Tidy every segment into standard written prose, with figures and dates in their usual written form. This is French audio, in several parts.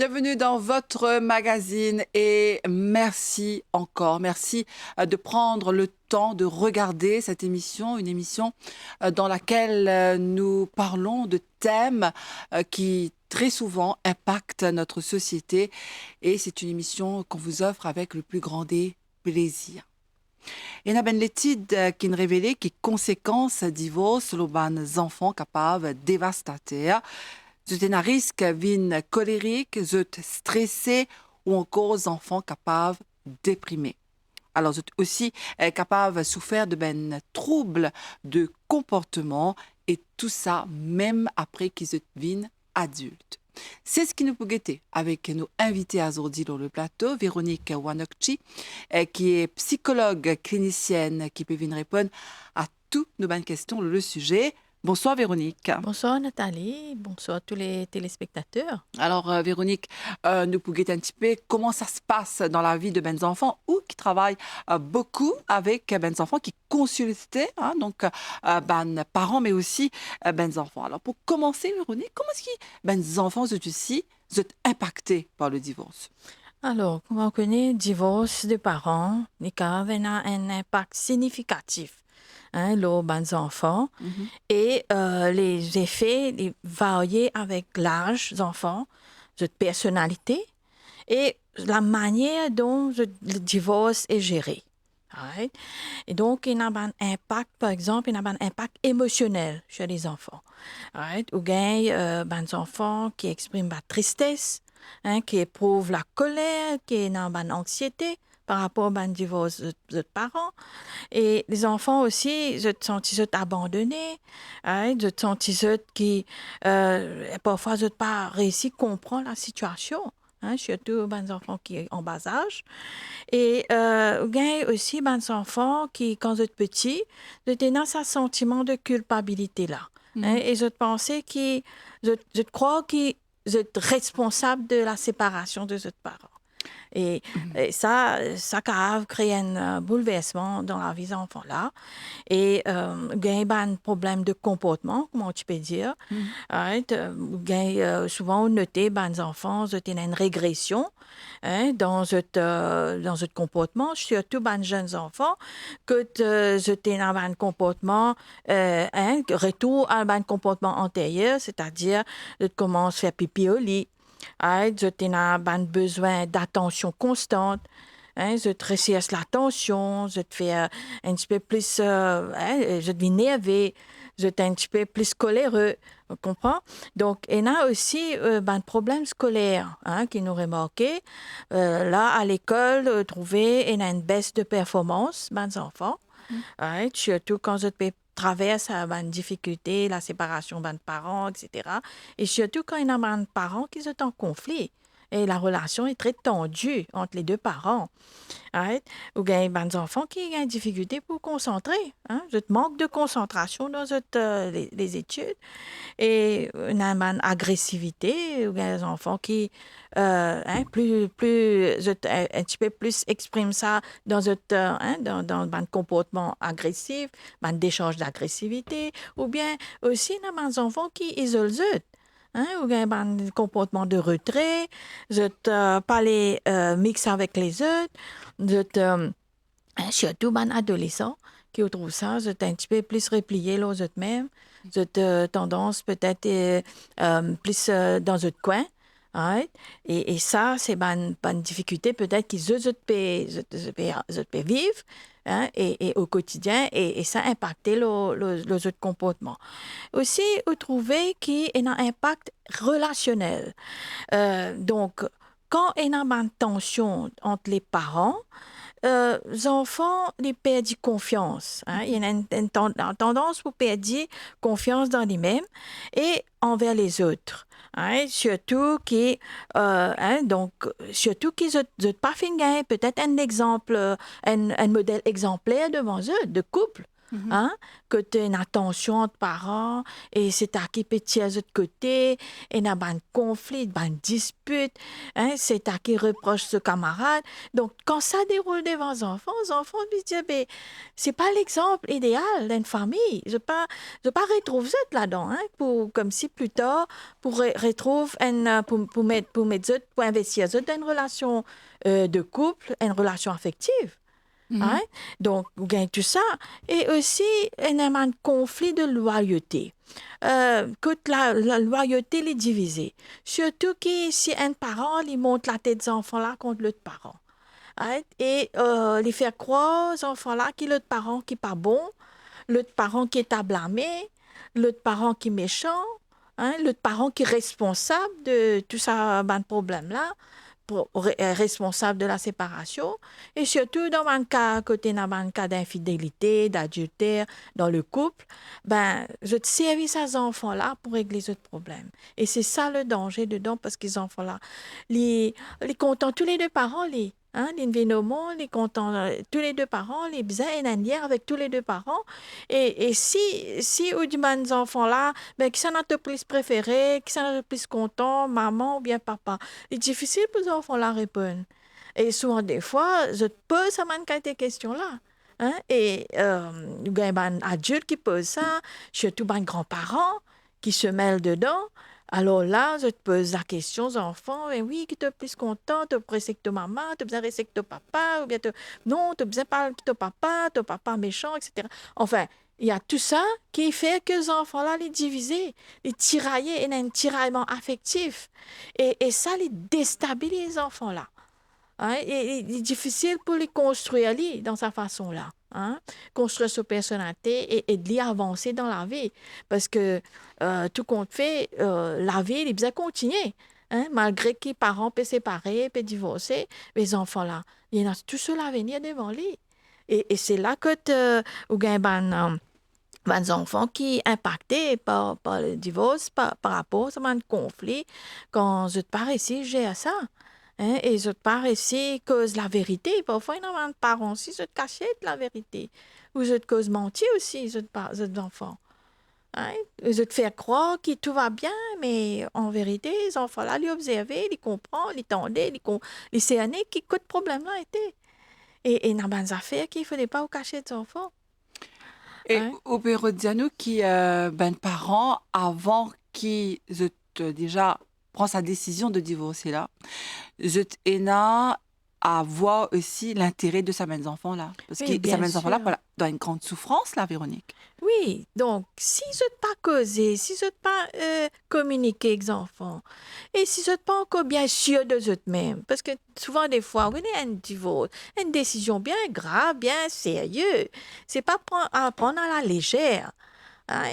Bienvenue dans votre magazine et merci encore. Merci de prendre le temps de regarder cette émission, une émission dans laquelle nous parlons de thèmes qui très souvent impactent notre société et c'est une émission qu'on vous offre avec le plus grand des plaisirs. Il y a une étude qui nous révélait que les conséquences du divorce sur les enfants capables dévastater. Zut un risque vin colérique, zut stressé ou encore aux enfants capables déprimés. Alors, zut aussi capables souffrir de troubles de comportement et tout ça même après qu'ils deviennent adultes. C'est ce qui nous peut guetter avec nos invités aujourd'hui dans le plateau, Véronique Wanokchi, qui est psychologue clinicienne qui peut venir répondre à toutes nos bonnes questions sur le sujet. Bonsoir Véronique. Bonsoir Nathalie, bonsoir à tous les téléspectateurs. Alors Véronique, nous pouvons un petit peu comment ça se passe dans la vie de ben enfants ou qui travaillent beaucoup avec ben enfants qui consultent donc ben parents mais aussi ben enfants. Alors pour commencer Véronique, comment est-ce que ben enfants sont aussi impactés par le divorce? Alors, comme on connaît, divorce de parents, les cas a un impact significatif les bons enfants et les effets varient avec l'âge des enfants, de personnalité et la manière dont le divorce est géré. Right? Et donc, il y a un impact, par exemple, il y a un impact émotionnel chez les enfants. Right? Ou bien, des enfants qui expriment la tristesse, qui éprouvent la colère, qui ont une anxiété par rapport à un divorce de parents. Et les enfants aussi, se sentent abandonnés, se sentent qui, parfois, ne pas réussi à comprendre la situation. Surtout les enfants qui sont en bas âge. Et il y a aussi des enfants qui, quand ils sont petits, ils ont ce sentiment de culpabilité-là. Et je pensais je crois qu'ils sont responsables de la séparation de leurs parents. Et ça a créé un bouleversement dans la vie des enfants-là. Et il y a un problème de comportement, comment tu peux dire. Souvent, on note les enfants ont une régression dans ce comportement, surtout les jeunes enfants, que ils ont un comportement, retour à un comportement antérieur, c'est-à-dire ils commencent à faire pipi au lit. Je ont besoin d'attention constante. Je recherche l'attention, je te fais un petit peu plus, je deviens énervé, je suis un petit peu plus coléreux, on comprend? Donc, il y a aussi un problème scolaire qui nous remarqué. Là, à l'école, trouver il y a une baisse de performance, des enfants, surtout quand je traverse une difficulté, la séparation des parents, etc. Et surtout quand il y a des parents qui sont en conflit. Et la relation est très tendue entre les deux parents. Ou il y a des enfants qui ont des difficultés pour concentrer. Je manque de concentration dans les études. Et il y a une agressivité. Ou il y a des enfants qui un petit peu plus expriment ça dans un comportement agressif, un échange d'agressivité. Ou bien aussi, il y a des enfants qui isolent. Ou bien un comportement de retrait, pas les mixer avec les autres, surtout les adolescents qui trouvent ça, un petit peu plus repliés les eux-mêmes, tendance peut-être plus dans un coin. Et ça, c'est une difficulté peut-être qu'ils peuvent vivre et au quotidien, et ça a impacté les autres comportements. Aussi, vous trouvez qu'il y a un impact relationnel. Donc, quand il y a une tension entre les parents, les enfants les perdent confiance. Il y a une tendance pour perdre confiance dans les-mêmes et envers les autres. Surtout qui surtout qu'ils n'ont pas fait peut-être un exemple, un modèle exemplaire devant eux de couple. hein, que tu as une attention entre parents, et c'est à qui petit à l'autre côté, et il y a un conflit, une dispute, hein, c'est à qui reproche ce camarade. Donc, quand ça déroule devant les enfants ils disent, ben, c'est pas l'exemple idéal d'une famille. Je pas retrouve ça là-dedans, hein, comme si plus tard, retrouver pour mettre pour investir ça dans une relation de couple, une relation affective. Mhm. Hein? Donc, vous gagnez tout ça. Et aussi, il y a un conflit de loyauté. Que la loyauté est divisée. Surtout que si un parent il monte la tête des enfants-là contre l'autre parent. Hein? Et les faire croire aux enfants-là que l'autre parent qui n'est pas bon, l'autre parent qui est à blâmer, l'autre parent qui est méchant, hein? L'autre parent qui est responsable de tout ça, ben, problème-là responsable de la séparation. Et surtout, dans un cas, côté dans un cas d'infidélité, d'adultère dans le couple, ben, je te servis ces enfants-là pour régler ce problème. Et c'est ça le danger dedans, parce que ces enfants-là, les contents, tous les deux parents, les vénoments, les contents, tous les deux parents, les besoins et une avec tous les deux parents. Et si ou du des enfants-là, ben, qui sont notre plus préféré, qui sont notre plus content, maman ou bien papa, c'est difficile pour les enfants là répondre. Et souvent, des fois, je pose ça des questions-là. Hein? Et il y a un adulte qui pose ça, surtout les grands-parents qui se mêlent dedans. Alors là, je te pose la question aux enfants, et oui, qui te plus content, te pressé que ton maman, te besoin de que ton papa, ou bien non, te besoin pas que ton papa méchant, etc. Enfin, il y a tout ça qui fait que les enfants-là, les diviser, les tirailler, et un tiraillement affectif. Et ça, les déstabilise les enfants-là. Hein? Et il est difficile pour les construire dans sa façon-là. Hein? Construire sa personnalité et de les avancer dans la vie. Parce que tout compte fait, la vie, il est bien continuer. Hein? Malgré que les parents peuvent séparer, peuvent divorcer, les enfants-là, il y en a tout seul à venir devant lui. Et c'est là que tu as des enfants qui sont impactés par le divorce, par rapport à un conflit, quand je te parle ici, j'ai à ça. Hein? Et je te parle ici, cause la vérité. Parfois, il y a des parents aussi, je te cachent la vérité. Ou je te cause mentir aussi, je te parle, je enfants. Hein? Je te faire croire que tout va bien, mais en vérité, les enfants-là, les observer, les comprendre, les tendre, les cerner, qui de problème-là était. Et il y a des affaires qu'il ne fallait pas cacher des enfants. Et Hein? au Diano qui ben parents avant qui déjà prend sa décision de divorcer là, je ena à voir aussi l'intérêt de sa mère enfants là parce que Oui, sa bien mère enfants là sûr. voilà, dans une grande souffrance là Véronique. Oui, donc si je ne pas causer, si je ne pas communiquer avec les enfants, et si je ne pas encore bien sûr de eux-mêmes, parce que souvent des fois, on est un divorce, une décision bien grave, bien sérieuse, c'est pas à prendre à la légère. Hein?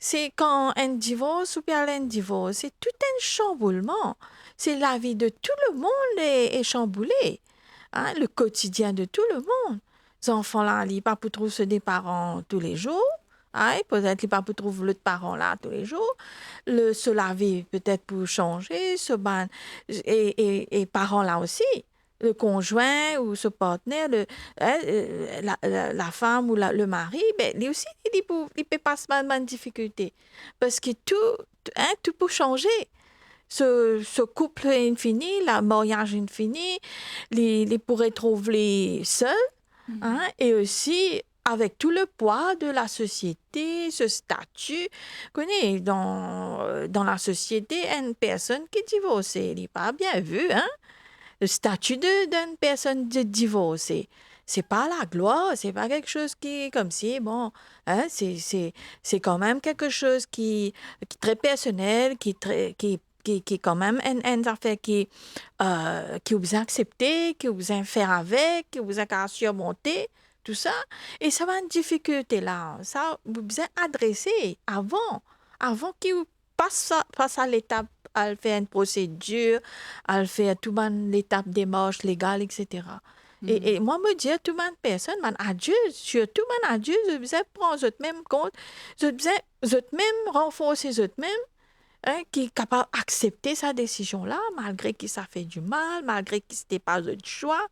C'est quand un divorce ou bien un divorce, c'est tout un chamboulement. C'est la vie de tout le monde est chamboulée. Hein? Le quotidien de tout le monde. Les enfants là, ils ne pas pour trouver des parents tous les jours. Hein? Peut-être qu'ils ne pas pour trouver l'autre parent là tous les jours. Se laver peut-être pour changer, et parents là aussi. Le conjoint ou ce partenaire, hein, la femme ou le mari, ben, lui aussi, il peut passer de difficulté. Parce que tout peut changer. Ce couple infini, le mariage infini, les pourrait trouver seuls, hein, et aussi avec tout le poids de la société, ce statut. Connais, dans la société, une personne qui est divorcée, il n'est pas bien vu, hein? Le statut d'une personne divorcée. C'est pas la gloire, c'est pas quelque chose qui est comme si, bon, hein, c'est quand même quelque chose qui est très personnel, qui est quand même une affaire qui vous accepter, qui vous a faire avec, qui vous a surmonter, tout ça. Et ça va une difficulté là. Ça, vous avez adressé avant qu'il passe à l'étape, à faire une procédure, à faire toute l'étape démarche légale, etc. Mhm. Et moi, me dire, toute une personne, un adulte, surtout un adulte, je besoin prendre votre même compte, je besoin même renforcer votre même, hein, qui est capable d'accepter sa décision-là, malgré que ça fait du mal, malgré que ce n'était pas le choix,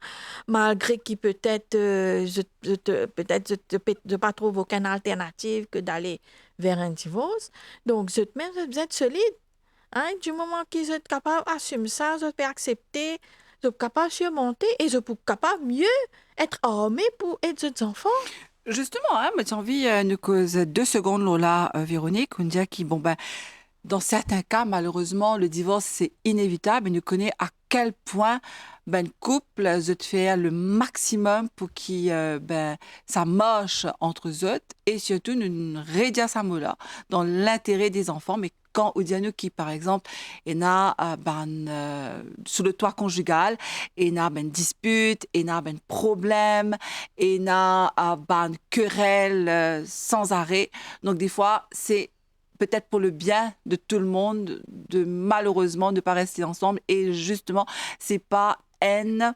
malgré que peut-être je pas trouve aucune alternative que d'aller vers un divorce. Donc, vous êtes solide. Hein, du moment qu'ils sont capables d'assumer ça, ils peuvent accepter, ils sont capables de surmonter et ils sont capables mieux être armés pour aider les enfants. Justement, hein, mais j'ai envie de nous causer 2 secondes, Lola, Véronique, on dit que, bon, ben, dans certains cas, malheureusement, le divorce, c'est inévitable et nous connaît à quel point ben, le couple veut faire le maximum pour que ben, ça marche entre eux et surtout nous réduire ça là dans l'intérêt des enfants. Mais quand Oudiano qui, par exemple, est sous le toit conjugal, et n'a ben dispute, et n'a ben problème, et n'a ben querelle sans arrêt. Donc des fois, c'est peut-être pour le bien de tout le monde, de malheureusement ne pas rester ensemble. Et justement, c'est pas une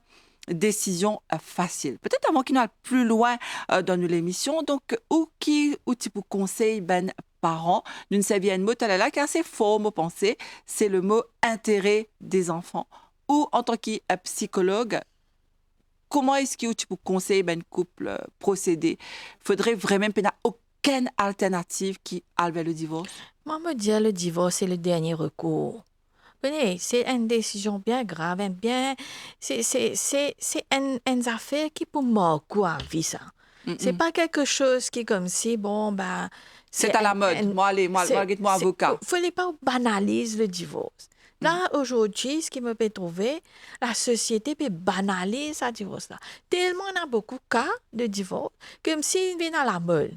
décision facile. Peut-être avant qu'il n'aille plus loin dans l'émission, donc, ou type conseil ben parents, d'une savienne mot talala, car c'est faux mot pensée, c'est le mot intérêt des enfants. Ou en tant que psychologue, comment est-ce que tu peux conseiller ben couple procéder? Faudrait vraiment aucune alternative qui vers le divorce? Moi, me dire le divorce est le dernier recours. Venez, c'est une décision bien grave, c'est une affaire qui peut marquer à vie, ça. C'est pas quelque chose qui est comme si, bon, ben... C'est à la mode. Moi, moi, avocat. Faut pas banaliser le divorce. Là, aujourd'hui, ce qui me fait trouver, la société peut banaliser ce divorce-là. Tellement on a beaucoup de cas de divorce, comme s'il vient à la mode.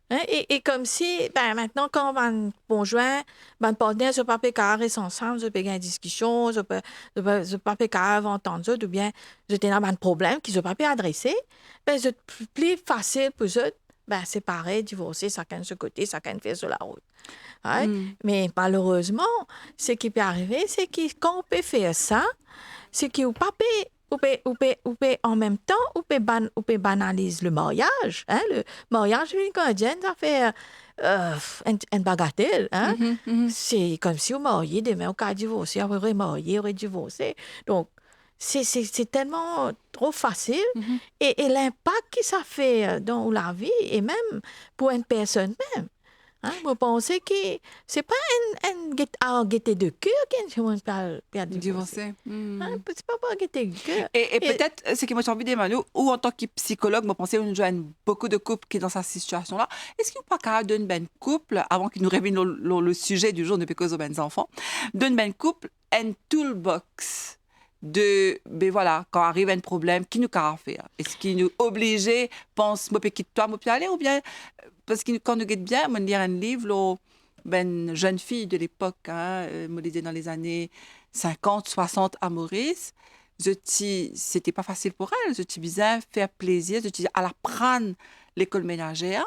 Hein? Et comme si, ben, maintenant, quand mon conjoint, mon partenaire, je ne peux pas rester ensemble, je peux avoir une discussion, je ne peux pas entendre ça, ou bien je suis dans un problème qu'ils ne peuvent pas adresser, ben, c'est plus facile pour eux, ben, séparer, divorcer, chacun de ce côté, chacun fait sur la route. Hein? Mais malheureusement, ce qui peut arriver, c'est que quand on peut faire ça, c'est qu'on ne peut pas en même temps, on peut banaliser le mariage. Hein? Le mariage une canadienne, ça fait une bagatelle. Hein? C'est comme si on mariait, demain on a divorcé, on aurait marié, on aurait divorcé. Donc, c'est tellement trop facile. Et l'impact que ça fait dans la vie, et même pour une personne même. Hein, vous pensez que c'est pas un gaieté de cœur qui parle de divorcer. Hein, c'est pas un gaieté de cœur. Et peut-être, ce que moi j'ai envie de demander, ou en tant que psychologue, moi pensez qu'on joue beaucoup de couples qui sont dans cette situation-là. Est-ce qu'il n'y a pas capable d'une ben couple, avant qu'il nous révèle le sujet du jour de Pécose aux ben enfants, d'une ben couple, un toolbox de, ben voilà, quand arrive un problème, qui nous carre faire? Est-ce qu'il nous oblige, pense, moi, quitte toi, moi, puis aller, ou bien, parce que quand nous guette bien, moi, lire un livre, là, ben, jeune fille de l'époque, hein, moi, lisais dans les années 50, 60 à Maurice, c'était pas facile pour elle, je disais faire plaisir, je disais à la prendre l'école ménagère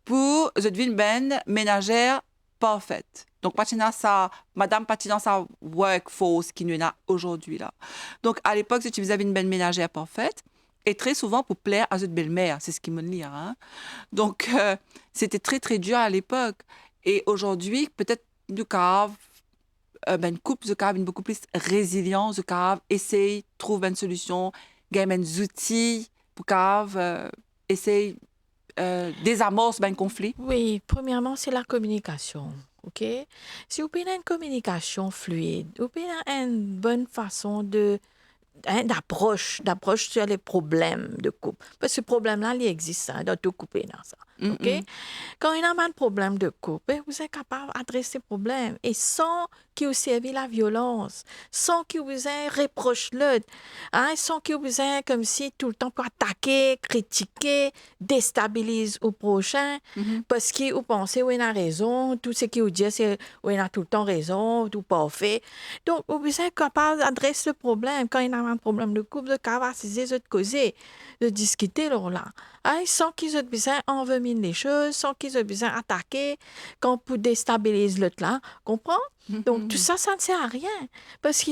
pour, je devine ben, ménagère parfaite. Donc, patina ça, madame patina sa workforce qui nous a aujourd'hui là. Donc, à l'époque, j'utilisais une belle ménagère parfaite et très souvent pour plaire à cette belle-mère, c'est ce qui me dit. Hein? Donc, c'était très, très dur à l'époque. Et aujourd'hui, peut-être, nous cave, ben, couple, nous cave beaucoup plus résilient, nous cave, essaye, trouve une solution, gagne des outils pour cave, essaye, désamorce ben conflit. Oui, premièrement, c'est la communication. OK? Si vous avez une communication fluide, vous avez une bonne façon d'approche sur les problèmes de couple. Parce que ce problème-là, il existe hein, dans tout couple. Dans ça. OK? Quand il y a un problème de couple, vous êtes capable d'adresser le problème et sans qu'il vous serve la violence, sans qu'il vous ait reproche l'autre, hein, sans qu'il vous ait comme si tout le temps pour attaquer, critiquer, déstabiliser au prochain, parce que vous pensez qu'il a raison, tout ce qu'il vous dit, c'est qu'il a tout le temps raison, tout parfait. Donc, vous êtes capable d'adresser le problème. Quand il y a un problème de couple, vous êtes capable de causer, de discuter là, hein, sans qu'ils aient besoin d'envenimer les choses, sans qu'ils aient besoin d'attaquer, quand pour déstabiliser l'autre là, comprends? Donc, tout ça, ça ne sert à rien. Parce que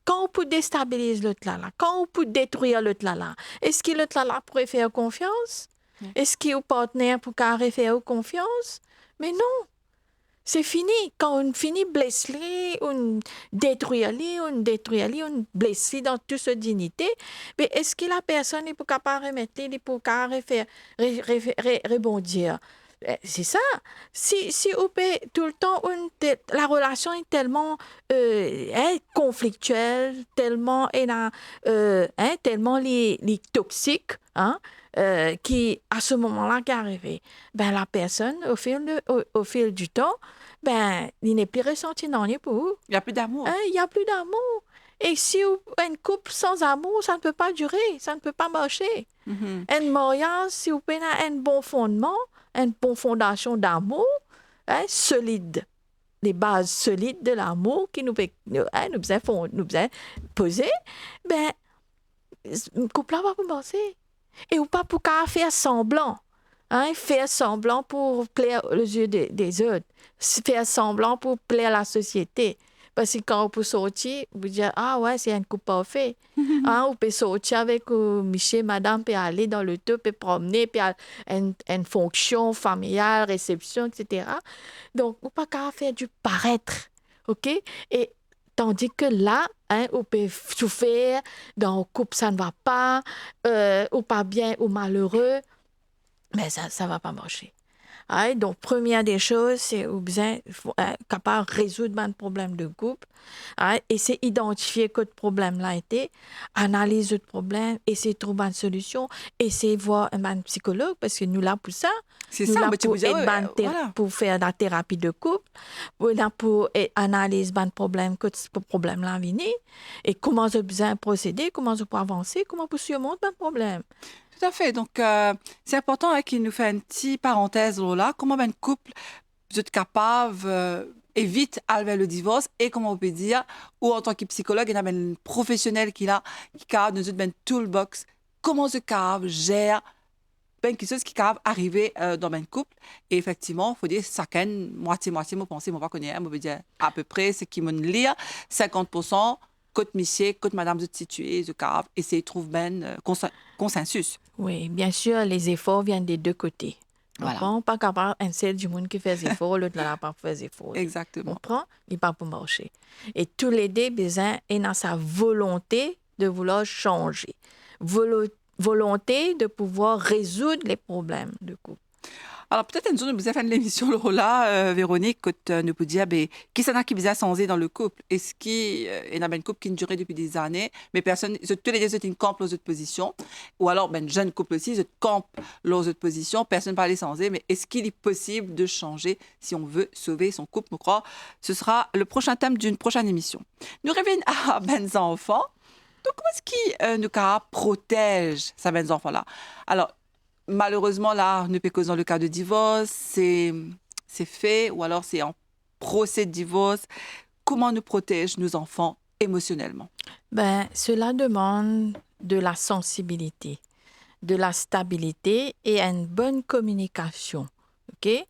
quand on peut déstabiliser l'autre là, quand on peut détruire l'autre là, est-ce que l'autre là pourrait faire confiance? Est-ce que le partenaire pourrait faire confiance? Mais non. C'est fini. Quand on finit blessé, on détruit, on blessé dans toute sa dignité. Mais est-ce que la personne est pour capable remettre, il est pour capable rebondir? C'est ça. Si on peut tout le temps, la relation est tellement conflictuelle, tellement, tellement les toxiques, hein, qui, à ce moment-là, qui est arrivé, ben, la personne, au fil du temps, ben, il n'est plus ressenti dans les pour. Il n'y a plus d'amour. Il n'y a plus d'amour. Et si un couple sans amour, ça ne peut pas durer, ça ne peut pas marcher. Mhm. Un mariage, si vous avez un bon fondement, une bonne fondation d'amour, solide, les bases solides de l'amour qui nous a posé, ben, le couple va commencer. Et ou pas pour faire semblant. Faire semblant pour plaire aux yeux des autres. Faire semblant pour plaire à la société. Parce que quand on peut sortir, vous dire, ah ouais, c'est un couple parfait. On peut sortir avec monsieur, madame, puis aller dans le tout, puis promener, puis une fonction familiale, réception, etc. Donc, on ne peut pas faire du paraître. OK? Et tandis que là, on peut souffrir, dans le couple, ça ne va pas, ou pas bien, ou malheureux, mais ça ne va pas marcher. Donc, première des choses, c'est besoin capable de résoudre un problème de couple. Et c'est identifier que le problème là été, analyser le problème, essayer de trouver une solution, essayer de voir un psychologue, parce que nous là pour ça. C'est nous ça, là mais tu pour, peux dire, voilà. Pour faire la thérapie de couple, nous là pour analyser un problème, que ce problème là vient, et comment je besoin procéder, comment je peux avancer, comment je peux surmonter un problème. Tout à fait. Donc, c'est important qu'il nous fait une petite parenthèse là. Comment un couple vous êtes capable évite vers le divorce et comment on peut dire, ou en tant que psychologue, il y a un professionnel qui a dans une toolbox, comment ce câble gère quelque chose qui peut arriver dans un couple. Et effectivement, il faut dire, chacun, moitié-moitié, moi, penser, moi, pas connaître, moi, dire à peu près ce qui me lire, 50%, côté monsieur, côté madame, de situer, de câble, essayer de trouver un consensus. Oui, bien sûr, les efforts viennent des deux côtés. Voilà. On pas capable un seul du monde qui fait des efforts, l'autre n'a pas fait des efforts. Exactement. On prend, il pas pour marcher. Et tous les deux, besoin est dans sa volonté de vouloir changer. Volonté de pouvoir résoudre les problèmes de couple. Alors, peut-être un jour, nous vous avez fait l'émission là, Véronique, quand nous pouvons dire, qui s'en a qui vous a changé dans le couple? Est-ce qu'il y a un couple qui ne durait depuis des années, mais personne, tous les deux, c'est une camp aux autres positions, ou alors, un jeune couple aussi, c'est camp aux autres positions, personne ne parle changer, mais est-ce qu'il est possible de changer si on veut sauver son couple? Je crois ce sera le prochain thème d'une prochaine émission. Nous revenons à ben enfants. Donc, comment est-ce qu'il nous protège ces ben enfants-là? Alors, malheureusement, là, ne peut cause dans le cas de divorce, c'est fait, ou alors c'est en procès de divorce. Comment nous protège nos enfants émotionnellement? Cela demande de la sensibilité, de la stabilité et une bonne communication. OK?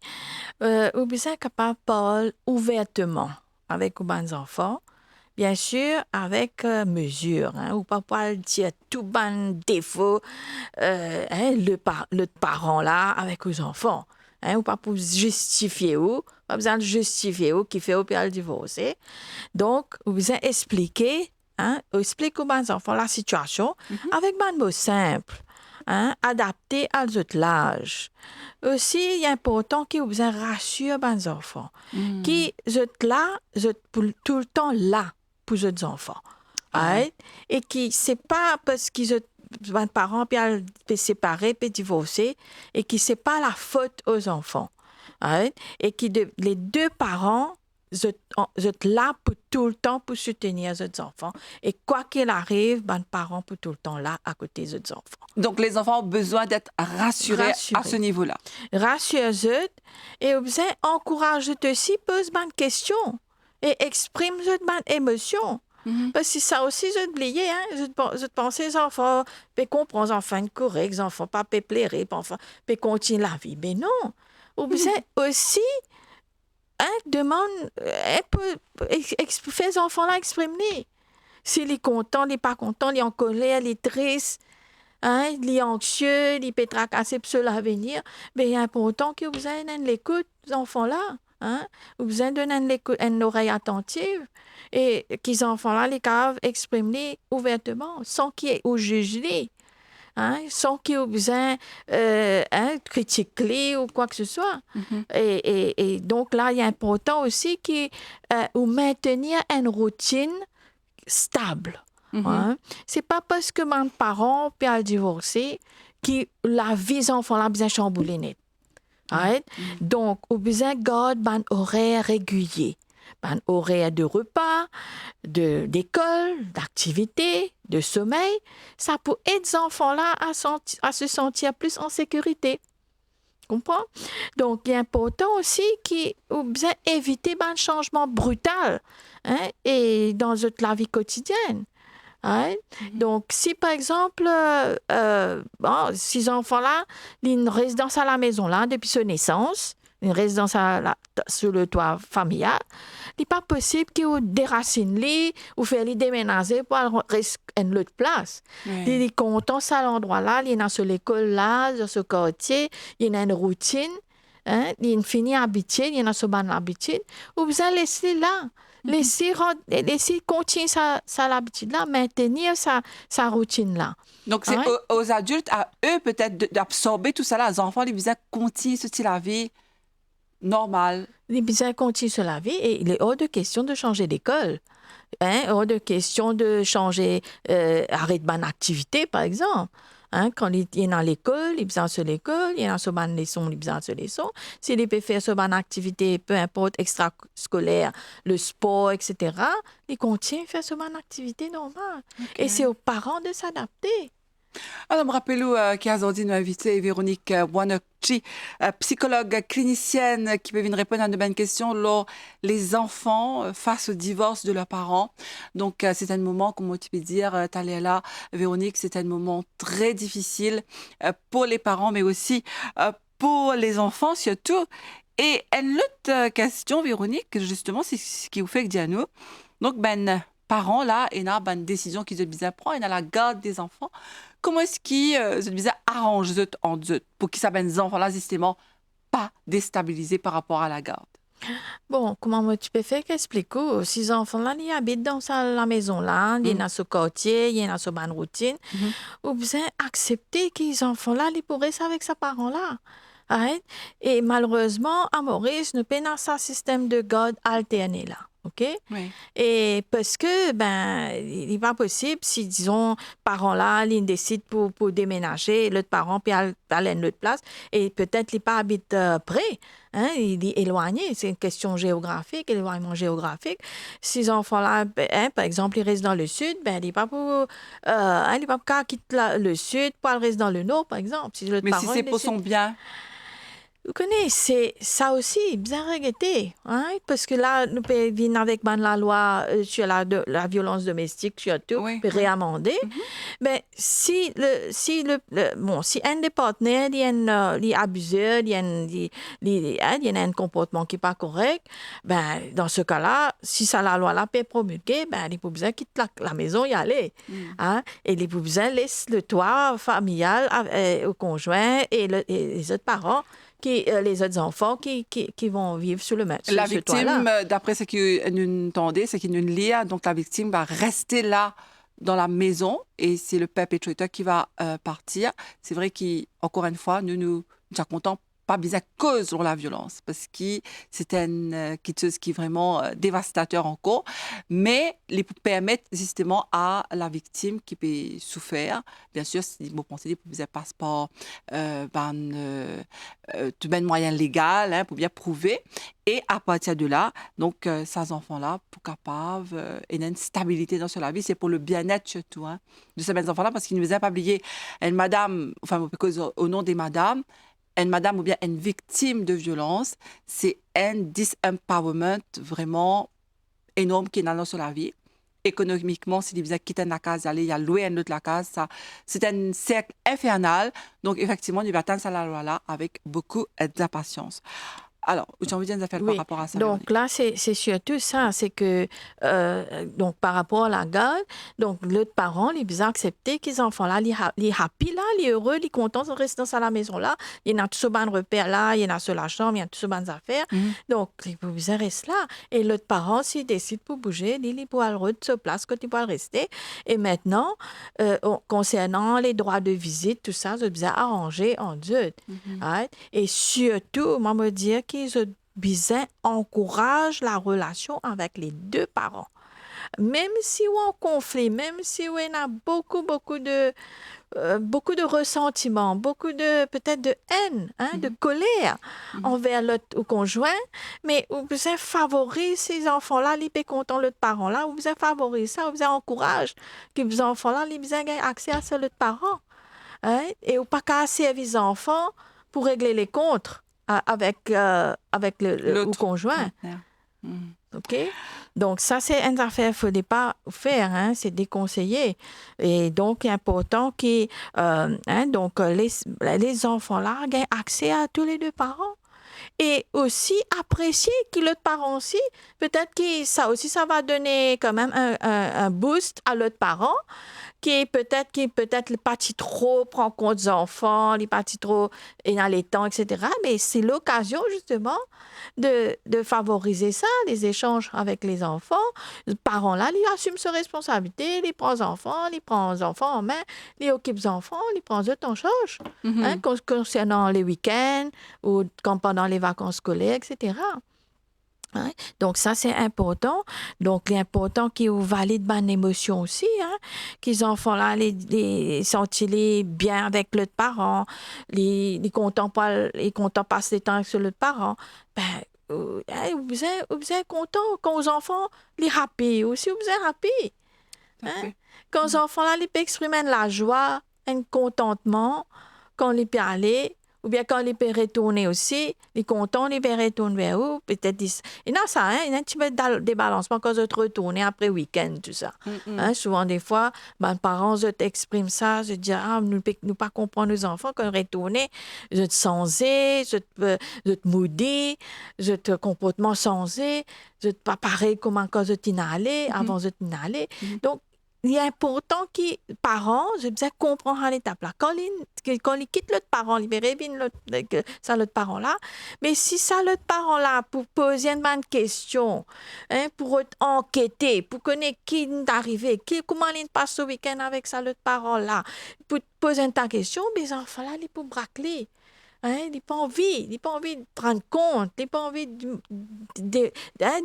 Vous êtes capable de parler ouvertement avec vos enfants. Bien sûr, avec mesure, ou pas dire tout bon défaut, le parent là, avec les enfants. Ou pas pour justifier pas besoin de justifier qui fait au pire le divorcer. Donc, vous avez expliqué, expliquer aux enfants la situation avec un mot simple. Adapté à l'âge. Aussi, il est important que vous rassure les enfants. Qui êtes là, pour tout le temps là pour les enfants. Et qui, c'est pas parce qu'ils ont parents puis séparés puis divorcés et qui c'est pas la faute aux enfants. Et qui les deux parents vous êtes là pour tout le temps pour soutenir les enfants. Et quoi qu'il arrive, les parents pour tout le temps là à côté des enfants. Donc, les enfants ont besoin d'être rassurés à ce niveau-là. Rassurez-eux et vous encouragez aussi, pose des questions et exprime des émotions. Parce que ça aussi, j'ai oublié, je pense les enfants peuvent comprendre, les enfants corrects, les enfants pas pleurer, les enfants peuvent continuer la vie. Mais non, vous aussi demande, fait les enfants-là exprimer. S'il est content, il n'est pas content, il est en colère, il est triste, il est anxieux, il peut tracasser pour l'avenir, mais il est important que vous ayez l'écoute des enfants-là. hein, ou besoin donner une oreille attentive et qu'ils enfants là les caves expriment ouvertement sans qu'il y ait au juge hein, sans qu'il y ait besoin hein, critiquer ou quoi que ce soit. Mhm. Et donc là, il est important aussi ou maintenir une routine stable. Mhm. Hein. C'est pas parce que mes parents ont divorcé que la vie des enfants là besoin chambouler net. Right? Mhm. Donc, au besoin garde un horaire régulier. Un horaire de repas, d'école, d'activité, de sommeil. Ça peut aider les enfants-là à se sentir plus en sécurité. Comprends? Donc, il est important aussi qu'on besoin éviter un changement brutal hein, et dans la vie quotidienne. Hein? Donc, si par exemple, ces enfants-là, une résidence à la maison là depuis sa naissance, une résidence sur le toit familial, il n'est pas possible qu'ils déracine les ou faire les déménager pour rester une autre place. Ouais. Il est content à l'endroit là, il est dans l'école là, dans ce quartier, il a une routine, hein? Il finit habitué, il est dans ce ban habitude, ou vous allez laisser là. Laisser continuer sa habitude-là, maintenir sa routine-là. Donc, c'est Hein? aux adultes, à eux peut-être d'absorber tout ça là. Les enfants, ils besoin continuer ce style de vie normal. Il besoin continuer sur la vie et il est hors de question de changer d'école. Hein? Hors de question de changer, arrêter de bonne activité, par exemple. Hein? Quand il est dans l'école, il besoin sur l'école, il est dans ce bonne leçon, il besoin sur leçon. S'il peut faire ce bonne activité, peu importe, extrascolaire, le sport, etc., il continue à faire ce bonne activité normale. Okay. Et c'est aux parents de s'adapter. Alors, me rappelez-vous qu'aujourd'hui, nous invité Véronique Wanokchi, psychologue clinicienne qui peut venir répondre à de bonnes questions lors les enfants face au divorce de leurs parents. Donc, c'est un moment, comme tu peux dire, Taléla, Véronique, c'est un moment très difficile pour les parents, mais aussi pour les enfants surtout. Et une autre question, Véronique, justement, c'est ce qui vous fait que dire nous. Donc, parents, là, il y a une décision qu'ils ont bien prendre, il y a la garde des enfants. Comment est-ce qu'ils arrangent en eux pour qu'ils s'appellent les enfants-là, justement, pas déstabilisés par rapport à la garde? Bon, comment tu peux faire qu'expliquer? Ces enfants-là, ils habitent dans la maison-là, ils sont dans ce quartier, ils sont dans ce bonne routine. Ou besoin accepter que les enfants-là, ils pourraient être avec ses parents-là. Right? Et malheureusement, à Maurice, nous avons un système de garde alterné là. OK? Oui. Et parce que, il n'est pas possible si, disons, parents-là, ils décident pour déménager, l'autre parent, puis aller à une autre place, et peut-être ils pas habitent près, hein, il est éloigné. C'est une question géographique, éloignement géographique. Ces enfants-là, hein, par exemple, ils restent dans le sud, il n'est pas pour, il n'est pas pour quitter le sud pour aller rester dans le nord, par exemple. Si l'autre Mais si parent, c'est il pour son décide- bien, Vous connaissez, c'est ça aussi, bien regretté, hein? Parce que là, nous pouvons venir avec la loi sur la violence domestique, surtout, oui. puis réamender. Mais si un des partenaires, il est abuseur, il y a un comportement qui n'est pas correct, dans ce cas-là, si ça la loi là peut promulguer, il faut besoin quitte la maison y aller. Hein? Et il faut besoin laisse le toit familial au conjoint et les autres parents les autres enfants qui vont vivre sur la ce toit-là. victime, d'après ce que nous entendons, c'est qu'il nous lit, donc la victime va rester là dans la maison et c'est le perpétrateur qui va partir. C'est vrai qu'encore une fois, nous sommes contents pas bien cause sur la violence parce que c'est quelque chose qui est vraiment dévastateur encore, mais les permettre justement à la victime qui peut souffrir. Bien sûr, si vous pensez que vous passe par tout ben moyen légal pour bien prouver. Et à partir de là, donc, ces enfants-là, pour capables, et une stabilité dans leur vie, c'est pour le bien-être surtout de ces enfants-là, parce qu'ils ne nous ont pas oublié une madame, enfin, au nom des madames, une madame ou bien une victime de violence, c'est un disempowerment vraiment énorme qui est dans la vie. Économiquement, si vous quitter la case, aller y louer une autre la case, ça, c'est un cercle infernal. Donc, effectivement, nous va attendre la loi-là avec beaucoup d'impatience. Alors, j'ai envie de dire par Oui, rapport à ça, donc Véronique. là, c'est surtout ça, c'est que, donc par rapport à la garde, donc l'autre parent, les bien accepter qu'ils enfants là, les happy là, les heureux, les contents de rester dans la maison là, il y en a tout ce ban repère là, il y en a sur la chambre, il y a tout ce ban affaires, Mhm. donc les bien restent là. Et l'autre parent, s'il décide pour bouger, il pourra le de se place quand il pourra rester. Et maintenant, concernant les droits de visite, tout ça, c'est bien arrangé en deux. Mhm. Right? Et surtout, moi, me dire qu'ils Bizet encourage la relation avec les deux parents. Même si on est en conflit, même si on a beaucoup de ressentiments, beaucoup de peut-être de haine, de Mhm. colère Mhm. envers l'autre conjoint, mais vous favorisez ces enfants-là, les pas contents l'autre parent-là, vous favorisez ça, vous encourage que les enfants-là, les aient accès à ce l'autre parent. Et ou pas qu'à servir les enfants pour régler les comptes avec le L'autre conjoint. partenaire. Mhm. OK? Donc, ça, c'est une affaire qu'il ne faut pas faire, c'est déconseillé. Et donc, il est important que les enfants-là aient accès à tous les deux parents. Et aussi apprécier que l'autre parent aussi, peut-être que ça aussi, ça va donner quand même un boost à l'autre parent qui peut-être le parti trop prend compte des enfants, les partis trop et dans les temps, etc. Mais c'est l'occasion justement de favoriser ça, les échanges avec les enfants. Le parent là, il assume ses responsabilités, il prend les enfants en main, il occupe les enfants, il prend eux en charge. Mhm. Concernant les week-ends ou quand pendant les vacances scolaires, etc. Donc, ça, c'est important. Donc, l'important qu'ils valident mon émotion aussi, qu'ils enfants là, les sentent-ils bien avec l'autre parent, les contents passer du temps avec l'autre parent. Ben, vous êtes content quand les enfants les happy aussi, vous êtes happy. Tout à Hein? fait. Quand les enfants là, ils peuvent exprimer de la joie, un contentement, quand ils peuvent aller, ou bien quand ils peuvent retourner aussi, ils sont contents, ils peuvent retourner vers où, peut-être il y a ça, il y a un petit peu de débalancement quand ils retournent après le week-end, tout ça. Mhm. Souvent, des fois, mes parents expriment ça, je dis, nous ne pas comprendre nos enfants quand ils retournent, je te sensé, je te moody, je te comportement sensé, je te pas pareil comment quand je t'y allé, Mhm. avant je t'y allé. Mhm. Donc, il est important que les parents, je besoin comprendre à l'étape là. Quand ils quittent l'autre parent, ils reviennent l'autre parent-là. Mais si ça, l'autre parent-là, pour poser une bonne question, pour enquêter, pour connaître qui est arrivé, comment il passe ce week-end avec ça, l'autre parent-là, pour poser une question, les enfants-là, ils peuvent bracler. Il n'a pas envie, de te rendre compte, il n'a pas envie de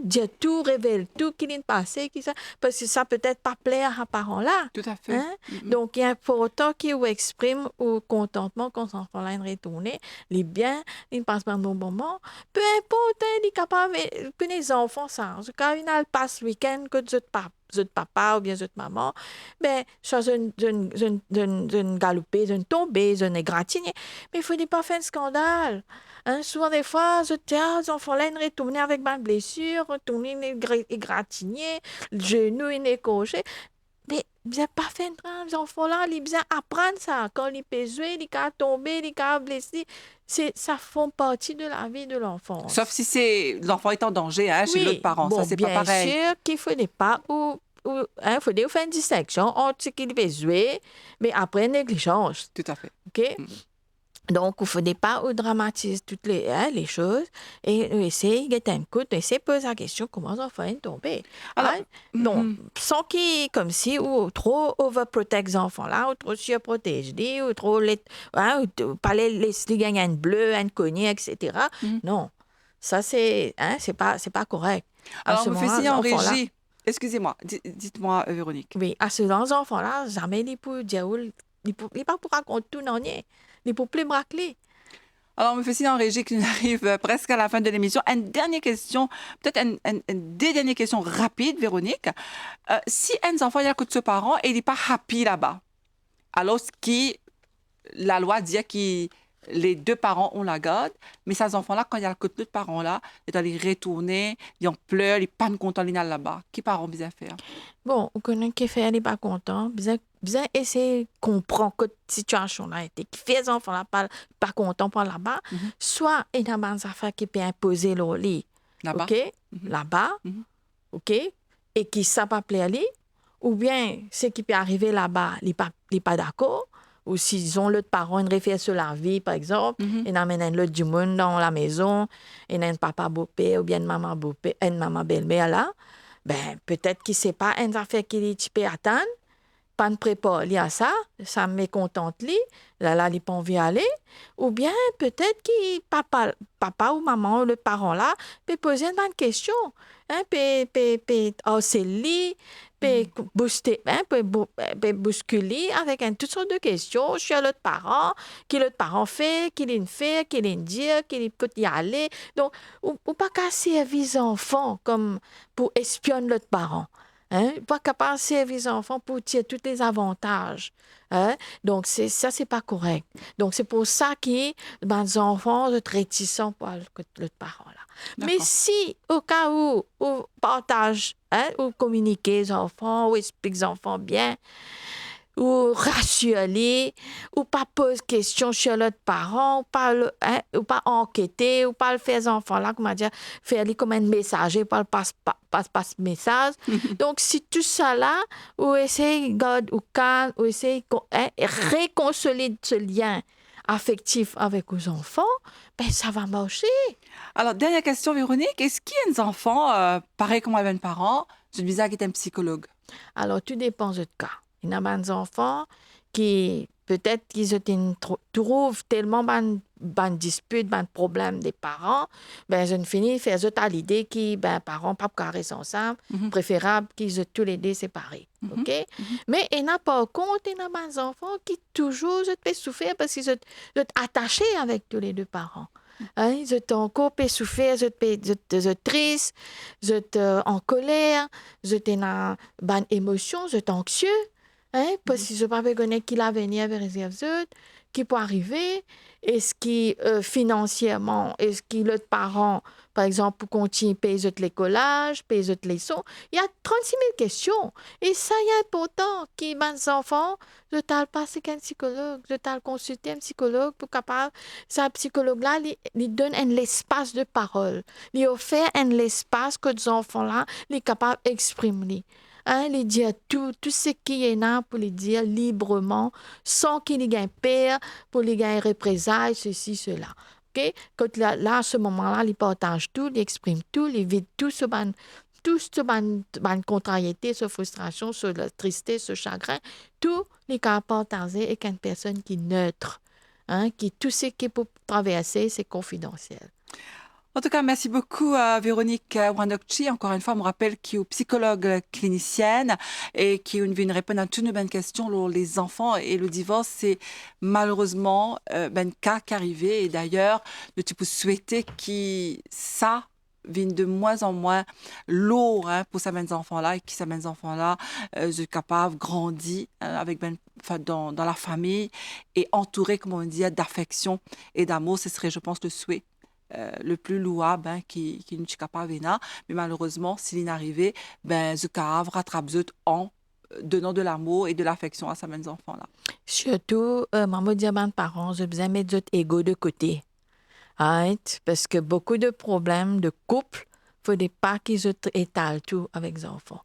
dire tout, révéler tout, qui vient de passer, parce que ça peut-être pas plaire à parents-là. Tout à fait. Hein? Mhm. Donc, il est important qu'ils expriment au contentement quand son enfant là retourné, les biens, ils passent par un bon moment. Peu importe, il est capable, puis les enfants, ça, en tout cas, ils passent le week-end que de papa ou bien de maman, ben, ça, une galopée, une tombée, une égratignée. Mais il ne faut pas faire un scandale. Souvent, des fois, les enfants-là, ils retournent avec ma blessure, retournent égratigner, le genou, ils écorché. Mais ils n'ont pas fait un drame, les enfants-là, ils bien apprendre ça. Quand ils peuvent jouer, ils peuvent tomber, ils peuvent blesser. Ça fait partie de la vie de Sauf l'enfance. si c'est l'enfant est en danger chez l'autre Oui, parent. Ça, bon, c'est pas bien pareil. sûr qu'il ne faudrait pas faut faire une distinction entre ce qu'il veut jouer, mais après négligence. Tout à fait. OK? Mhm. Donc, il ne faudrait pas dramatiser toutes les choses et essayer de un coup, essayer de poser la question comment ça fait tomber. Alors, Non, mhm. sans qu'il comme si ou trop overprotect les enfants là, ou trop surprotéger, ou trop ou pas les gagner un bleu, un cogné, etc. Mhm. Non, ça c'est pas correct. À Alors, ce on me fait moment-là, signe les en enfants là, régie. Excusez-moi. Dites-moi, Véronique. oui, à ce moment les enfants là, jamais ils pour dire, ils pas pour raconter tout non rien, ils pour plus bracler. Alors, on me fait signe en régie qu'on arrive presque à la fin de l'émission. Une dernière question, peut-être des dernières questions rapides, Véronique. Si un enfant il a de ses parents et il n'est pas happy là-bas, alors la loi dit qu'il les deux parents ont la garde, mais ces enfants-là, quand il y a le côté de parents-là, ils doivent les retourner, ils en pleurent, ils pas contents, ils sont là-bas. Qui parents bien faire? Bon, on connaît qui fait, elle n'est pas content. Bien essayer de comprendre que cette situation-là était, qui fait les enfants là pas contents par là-bas. Mhm. Soit il y a des affaires qui peuvent imposer leur lit, Là-bas? OK? Mhm. Là-bas, Mhm. OK? Et qui ne savent pas plaire lui. Ou bien, ce qui peut arriver là-bas, ils ne pas d'accord. Ou s'ils ont l'autre parent, ils réfèrent sur la vie, par exemple, Mhm. ils amènent l'autre du monde dans la maison, ils ont un papa beau-père ou bien une maman beau-père, une maman belle-mère là. Ben, peut-être qu'il ne sait pas une affaire qu'il peut attendre, pas de préparer à ça, ça me mécontente lui, là, il pas envie d'aller. Ou bien, peut-être que papa ou maman, le parent là, peut poser une bonne question. Hein, peut hausser le lit, peut booster, hein, peut bousculer avec toutes sortes de questions sur l'autre parent, qui l'autre parent fait, qu'il il fait, qu'il il dit, qu'il peut y aller. Donc, ou pas qu'à servir les enfants comme pour espionner l'autre parent. Hein? Pas capable de servir les enfants pour tirer tous les avantages. Hein? Donc, ça, c'est pas correct. Donc, c'est pour ça que les enfants sont réticents pour l'autre parent là. Mais D'accord. si, au cas où, on partage, hein, ou communiquer les enfants, ou explique les enfants bien, ou rassurer, ou pas poser question sur l'autre parent, ou pas enquêter, ou pas le faire les enfants là, comment dire, faire lui comme un messager, pas le passe message. Donc, si tout ça là, ou essayer garde ou calme, ou essayer réconcilier ce lien affectif avec les enfants, ben ça va marcher. Alors, dernière question, Véronique. Est-ce qu'il y a des enfants, pareil comme avec un parent, je me disais qui est un psychologue? Alors, tout dépend de cas. Il y a des enfants qui, peut-être qu'ils trouvent tellement de disputes, de problèmes des parents, ben, je finis faire à l'idée que ben, parents pas responsable, Mhm. préférable qu'ils soient tous les deux séparés. Mhm. OK? Mhm. Mais il y a par contre, il y a des enfants qui toujours se fait souffrir parce qu'ils sont attachés avec tous les deux parents. Hein, ils sont encore souffrir, ils sont tristes, ils sont en colère, ils sont dans bonne émotion, ils sont anxieux. Hein, parce qu'ils ne savent pas connaître qui l'avenir vers les autres, qui peut arriver, est-ce qui financièrement, est-ce que l'autre parent, par exemple, pour continuer à payer l'écolage, payer les leçons. Il y a 36 000 questions. Et ça, il est important que mes enfants, je t'ai passé un psychologue, je t'ai consulté un psychologue pour capable, ce psychologue-là, il donne un espace de parole. Il offre un espace que les enfants-là, sont capables d'exprimer. Hein, les dire tout ce qui est là pour les dire librement, sans qu'il y ait peur, pour les gagner représailles, ceci, cela. OK? Quand là, à ce moment-là, ils partagent tout, ils expriment tout, ils vident tout ce contrariété, ce frustration, ce tristesse, ce chagrin, tout les cas partagés avec une personne qui est neutre. Hein, qui tout ce qui peut traverser, c'est confidentiel. En tout cas, merci beaucoup Véronique Wandokchi. Encore une fois, je me rappelle qui est psychologue clinicienne et qui vient répondre à toutes nos bonnes questions sur les enfants et le divorce. C'est malheureusement un cas qui est arrivé. Et d'ailleurs, le type souhaiter que ça vienne de moins en moins lourd pour ces enfants-là et que ces enfants-là soient capables de grandir avec dans la famille et entourés, comme on dit, d'affection et d'amour. Ce serait, je pense, le souhait le plus louable qui nous capable mais malheureusement s'il est arrivé ben ce cave rattrape zut en donnant de l'amour et de l'affection à ces mêmes enfants là. Surtout, maman dit à mes parents, je besoin mettre votre ego de côté. Right? Parce que beaucoup de problèmes de couple, il ne faut pas qu'ils se étalent tout avec les enfants.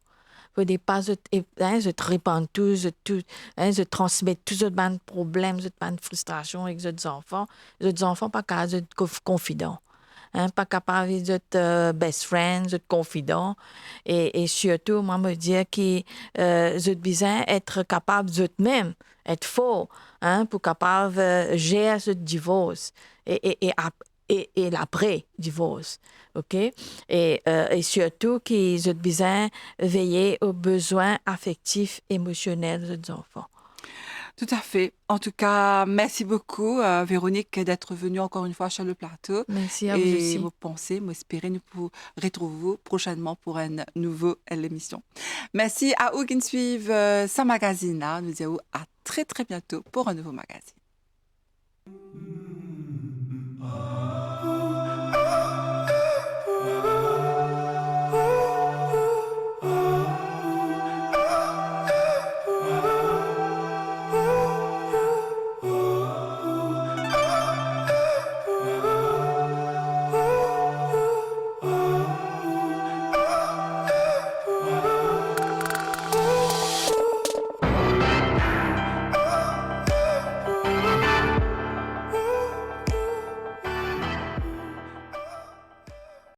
Il ne faut pas se répandre tout, se transmettre tous les problèmes, les frustrations avec les enfants. Les enfants pas capables d'être confidents. Hein, pas capable d'être best friends, d'être confidents. Et surtout, moi, me dire que j'ai besoin d'être capable d'eux-mêmes, être fort, hein, pour capable gérer ce divorce et l'après-divorce. OK? Et surtout qu'ils ont besoin de veiller aux besoins affectifs, émotionnels des enfants. Tout à fait. En tout cas, merci beaucoup Véronique d'être venue encore une fois sur le plateau. Merci à vous Et aussi. me penser, m'espérer nous pour retrouver vous prochainement pour une nouvelle émission. Merci à vous qui nous suivent sa magazine là. Nous disons à très très bientôt pour un nouveau magazine.